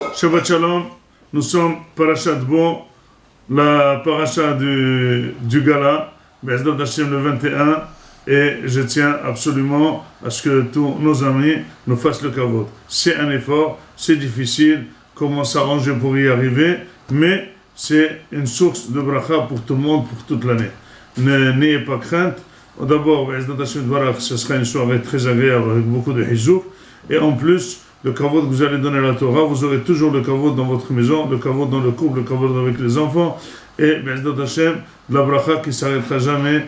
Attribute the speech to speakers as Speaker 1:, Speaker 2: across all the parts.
Speaker 1: Shabbat Shalom, nous sommes Parashat Bo, la paracha du Gala, Be'ezdrat Hashem le 21, et je tiens absolument à ce que tous nos amis nous fassent le kavod. C'est un effort, c'est difficile, comment s'arranger pour y arriver, mais c'est une source de bracha pour tout le monde, pour toute l'année. N'ayez pas crainte. D'abord, Be'ezdrat Hashem Dvarach, ce sera une soirée très agréable avec beaucoup de hizouk, et en plus, le kavod que vous allez donner à la Torah, vous aurez toujours le kavod dans votre maison, le kavod dans le couple, le kavod avec les enfants, et Be'ezdrat Hashem, la bracha qui ne s'arrêtera jamais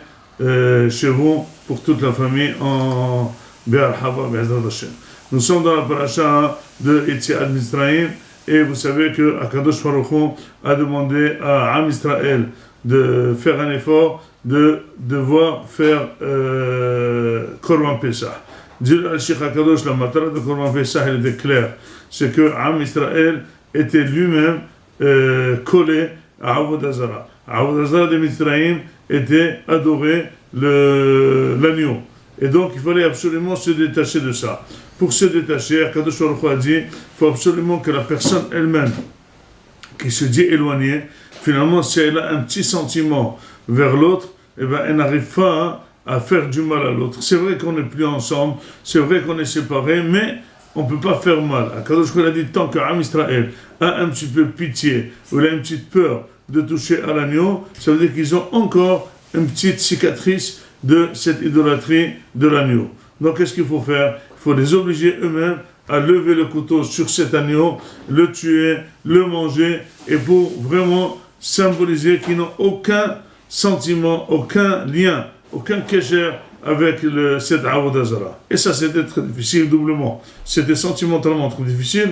Speaker 1: chez vous, pour toute la famille, en Be'ar Hava, Be'ezdrat Hashem. Nous sommes dans la paracha de Yetziat Mitzrayim, et vous savez que Akadosh Baruch Hu a demandé à Am Israël de faire un effort, de devoir faire Korban Pesach. Dit al-Sheikh HaKadosh, la matara de Korban Pesach, elle était claire. C'est que Am Israël était lui-même collé à Avodah Zara. Avodah Zara de Mitzrayim était adoré l'agneau. Et donc, il fallait absolument se détacher de ça. Pour se détacher, HaKadosh Baruch Hu a dit, il faut absolument que la personne elle-même, qui se dit éloignée, finalement, si elle a un petit sentiment vers l'autre, eh ben, elle n'arrive pas à faire du mal à l'autre. C'est vrai qu'on n'est plus ensemble, c'est vrai qu'on est séparés, mais on ne peut pas faire mal. Akadosh Baruch Hu a dit, tant qu'Am Israël a un petit peu pitié, ou il a une petite peur de toucher à l'agneau, ça veut dire qu'ils ont encore une petite cicatrice de cette idolâtrie de l'agneau. Donc qu'est-ce qu'il faut faire? Il faut les obliger eux-mêmes à lever le couteau sur cet agneau, le tuer, le manger, et pour vraiment symboliser qu'ils n'ont aucun sentiment, aucun lien, aucun kécher avec cette Avodah Zara. Et ça, c'était très difficile, doublement. C'était sentimentalement très difficile.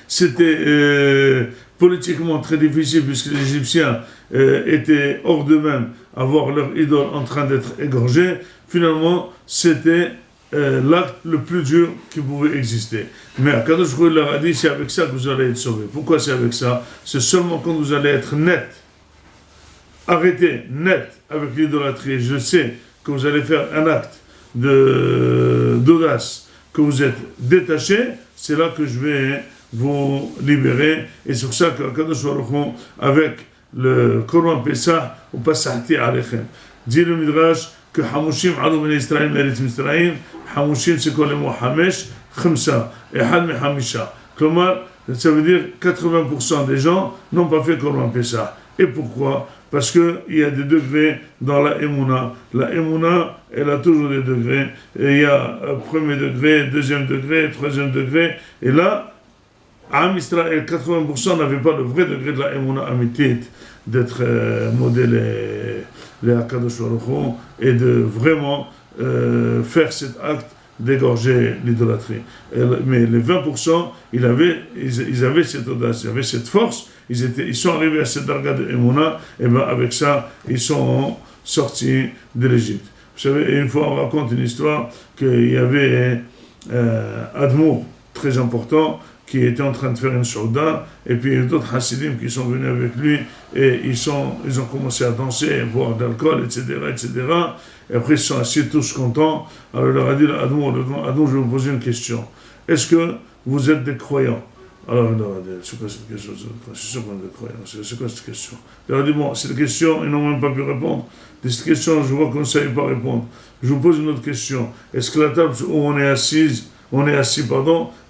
Speaker 1: C'était politiquement très difficile, puisque les Égyptiens étaient hors d'eux-mêmes à voir leur idole en train d'être égorgée. Finalement, c'était l'acte le plus dur qui pouvait exister. Mais Akadosh Baruch Hu leur a dit, c'est avec ça que vous allez être sauvés. Pourquoi c'est avec ça? C'est seulement quand vous allez être net. Arrêtez net avec l'idolâtrie. Je sais que vous allez faire un acte d'audace, que vous êtes détaché, c'est là que je vais vous libérer. Et c'est pour ça qu'Akadosh Baruch Hu, avec le Korban Pesach, ou Pasahti Alechem, dit le Midrash que Hamushim alou min Israël l'Eretz Mitzrayim. Hamushim, c'est quoi le mot Hamesh? Khamsa, et Had me Hamisha. Ça veut dire 80% des gens n'ont pas fait Korban Pesach. Et pourquoi? Parce qu'il y a des degrés dans la Emouna. La Emouna, elle a toujours des degrés. Et il y a premier degré, deuxième degré, troisième degré. Et là, Am Israël, 80% n'avaient pas le vrai degré de la Emouna Amitit, d'être modèle les Akadosh Baruch Hu, et de vraiment faire cet acte d'égorger l'idolâtrie. Mais les 20%, ils avaient cette audace, ils avaient cette force, ils sont arrivés à cette darga de Emouna, et bien avec ça, ils sont sortis de l'Égypte. Vous savez, une fois on raconte une histoire qu'il y avait Admour, très important, qui était en train de faire une souda, et puis il y a d'autres Hasidim qui sont venus avec lui, et ils ont commencé à danser, à boire de l'alcool, etc., etc. Et après ils se sont assis tous contents. Alors il leur a dit, Admour, je vais vous poser une question. Est-ce que vous êtes des croyants? Alors il leur a dit, c'est quoi cette question? Je suis sûr qu'on est des croyants, c'est quoi cette question? Il leur a dit, bon, cette question, ils n'ont même pas pu répondre. De cette question, je vois qu'on ne savait pas répondre. Je vous pose une autre question. Est-ce que la table où on est assis,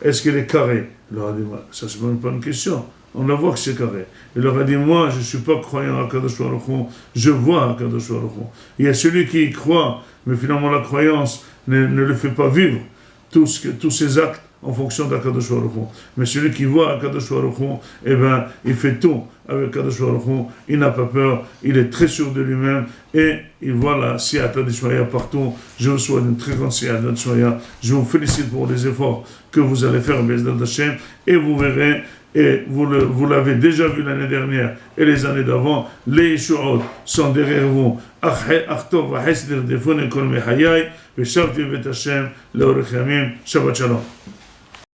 Speaker 1: est-ce qu'elle est carrée? Il leur a dit, ça c'est même pas une question. On la voit que c'est carré. Il leur a dit, moi je ne suis pas croyant à Akadosh Baruch Hu, je vois Akadosh Baruch Hu. Il y a celui qui y croit, mais finalement la croyance ne le fait pas vivre, tous ses actes en fonction d'Akadosh Baruch Hu. Mais celui qui voit Akadosh Baruch Hu, eh ben, il fait tout avec Akadosh Baruch Hu, il n'a pas peur, il est très sûr de lui-même, et il voit la Siyata d'Ishmaïa partout. Je vous souhaite une très grande Siyata d'Ishmaïa. Je vous félicite pour les efforts que vous allez faire, Be'ezdrat Hashem, et vous verrez, et vous l'avez déjà vu l'année dernière et les années d'avant, les Yeshuot sont derrière vous. Shabbat Shalom.